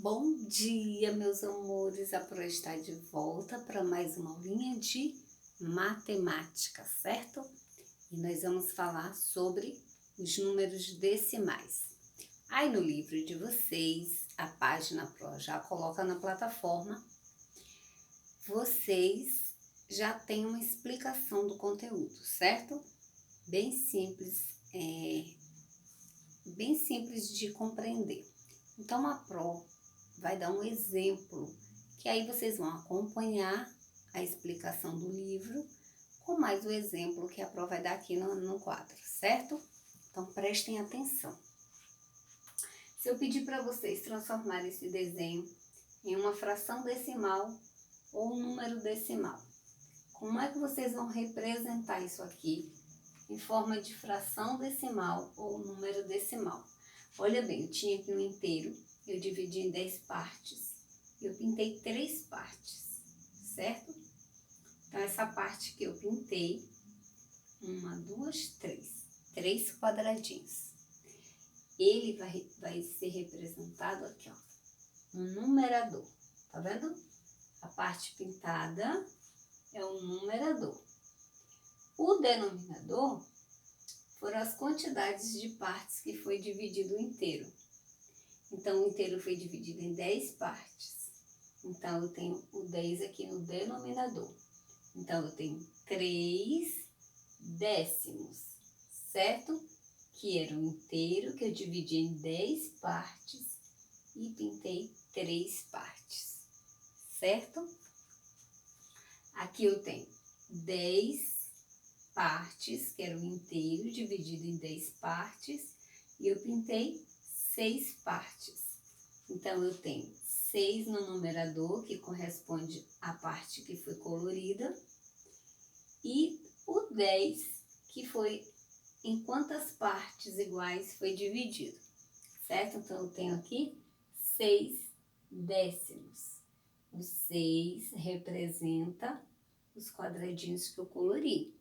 Bom dia, meus amores. A Pro está de volta para mais uma aulinha de matemática, certo? E nós vamos falar sobre os números decimais. Aí no livro de vocês, a página Pro já coloca na plataforma, vocês já têm uma explicação do conteúdo, certo? Bem simples, bem simples de compreender. Então a Pro vai dar um exemplo, que aí vocês vão acompanhar a explicação do livro, com mais o exemplo que a Pro vai dar aqui no quadro, certo? Então prestem atenção. Se eu pedir para vocês transformar esse desenho em uma fração decimal ou um número decimal, como é que vocês vão representar isso aqui em forma de fração decimal ou número decimal? Olha bem, eu tinha aqui um inteiro, eu dividi em 10 partes, eu pintei 3 partes, certo? Então, essa parte que eu pintei, 1, 2, 3 quadradinhos. Ele vai ser representado aqui, ó, um numerador, tá vendo? A parte pintada é um numerador. O denominador foram as quantidades de partes que foi dividido o inteiro. Então, o inteiro foi dividido em 10 partes. Então, eu tenho o 10 aqui no denominador. Então, eu tenho 3 décimos, certo? Que era o inteiro que eu dividi em 10 partes e pintei 3 partes, certo? Aqui eu tenho 10 partes, que era o inteiro dividido em 10 partes, e eu pintei 6 partes. Então, eu tenho 6 no numerador, que corresponde à parte que foi colorida, e o 10, que foi em quantas partes iguais foi dividido, certo? Então, eu tenho aqui 6 décimos. O 6 representa os quadradinhos que eu colori,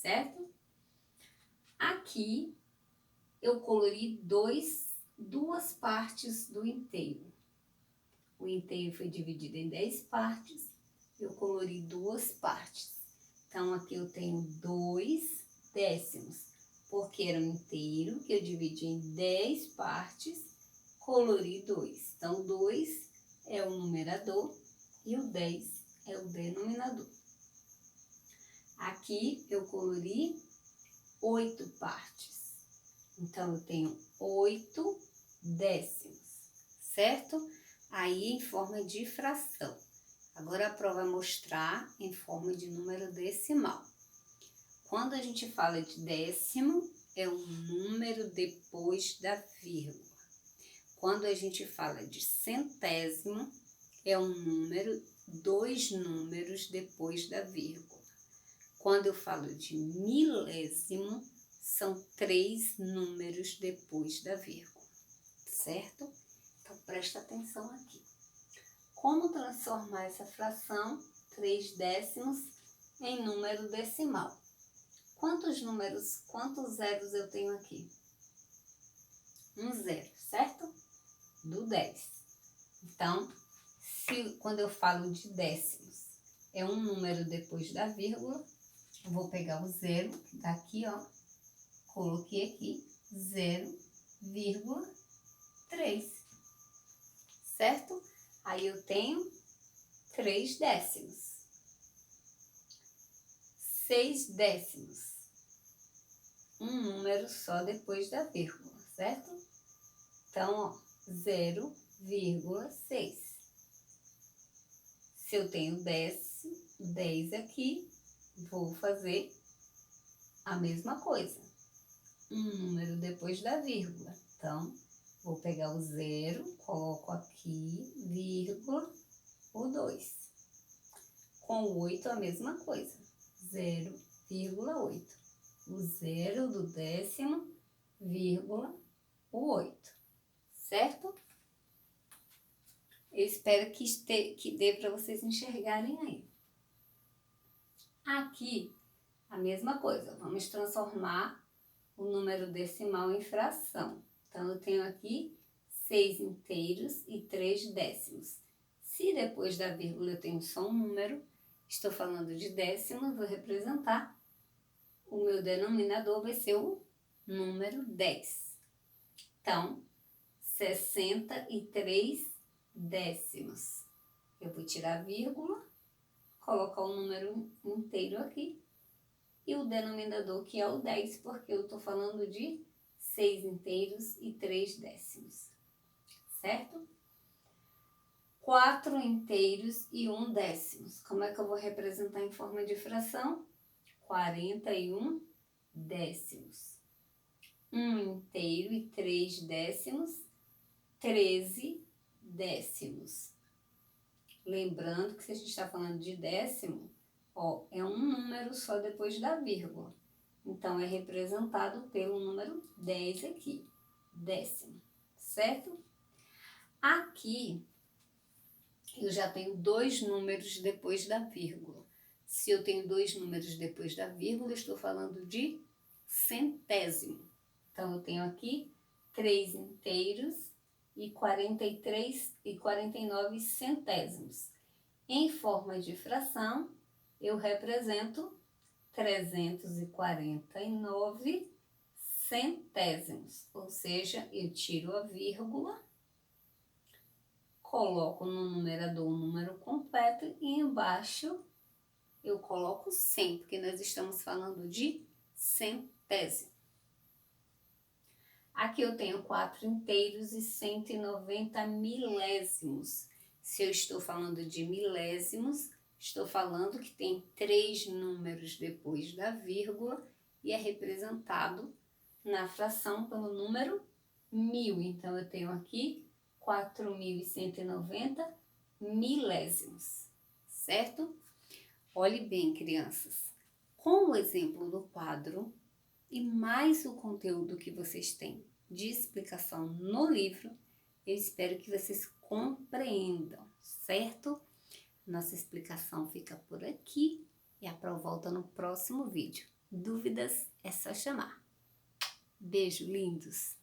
certo? Aqui eu colori duas partes do inteiro. O inteiro foi dividido em 10 partes, eu colori 2 partes. Então, aqui eu tenho 2 décimos, porque era um inteiro que eu dividi em 10 partes, colori 2. Então, 2 é o numerador e o 10 é o denominador. Aqui eu colori 8 partes. Então, eu tenho 8 décimos, certo? Aí, em forma de fração. Agora, a prova vai mostrar em forma de número decimal. Quando a gente fala de décimo, é um número depois da vírgula. Quando a gente fala de centésimo, é um número, 2 números depois da vírgula. Quando eu falo de milésimo, são 3 números depois da vírgula, certo? Então, presta atenção aqui. Como transformar essa fração, 3 décimos, em número decimal? Quantos zeros eu tenho aqui? Um zero, certo? Do 10. Então, quando eu falo de décimos, é um número depois da vírgula, eu vou pegar o zero, que tá aqui, ó, coloquei aqui, 0,3, certo? Aí eu tenho 3 décimos. 6 décimos, um número só depois da vírgula, certo? Então, ó, 0,6. Se eu tenho 10 aqui, vou fazer a mesma coisa. Um número depois da vírgula. Então, vou pegar o 0, coloco aqui, vírgula, o 2. Com o 8, a mesma coisa. 0,8. O 0 do décimo, vírgula, o 8. Certo? Eu espero que dê para vocês enxergarem aí. Aqui, a mesma coisa. Vamos transformar o número decimal em fração. Então, eu tenho aqui 6 inteiros e 3 décimos. Se depois da vírgula eu tenho só um número, estou falando de décimos, vou representar. O meu denominador vai ser o número 10. Então, 63 décimos. Eu vou tirar a vírgula, colocar o número inteiro aqui e o denominador que é o 10, porque eu estou falando de 6 inteiros e 3 décimos, certo? 4 inteiros e 1 décimos. Como é que eu vou representar em forma de fração? 41 décimos. 1 inteiro e 3 décimos, 13 décimos. Lembrando que se a gente está falando de décimo, ó, é um número só depois da vírgula. Então, é representado pelo número 10 aqui, décimo, certo? Aqui, eu já tenho 2 números depois da vírgula. Se eu tenho 2 números depois da vírgula, eu estou falando de centésimo. Então, eu tenho aqui 3 inteiros e 43 e 49 centésimos. Em forma de fração, eu represento 349 centésimos, ou seja, eu tiro a vírgula, coloco no numerador o número completo e embaixo eu coloco 100, porque nós estamos falando de centésimo. Aqui eu tenho 4 inteiros e 190 milésimos. Se eu estou falando de milésimos, estou falando que tem 3 números depois da vírgula e é representado na fração pelo número 1000. Então, eu tenho aqui 4.190 milésimos, certo? Olhe bem, crianças. Com o exemplo do quadro e mais o conteúdo que vocês têm de explicação no livro, eu espero que vocês compreendam, certo? Nossa explicação fica por aqui e a Pro volta no próximo vídeo. Dúvidas é só chamar. Beijo, lindos!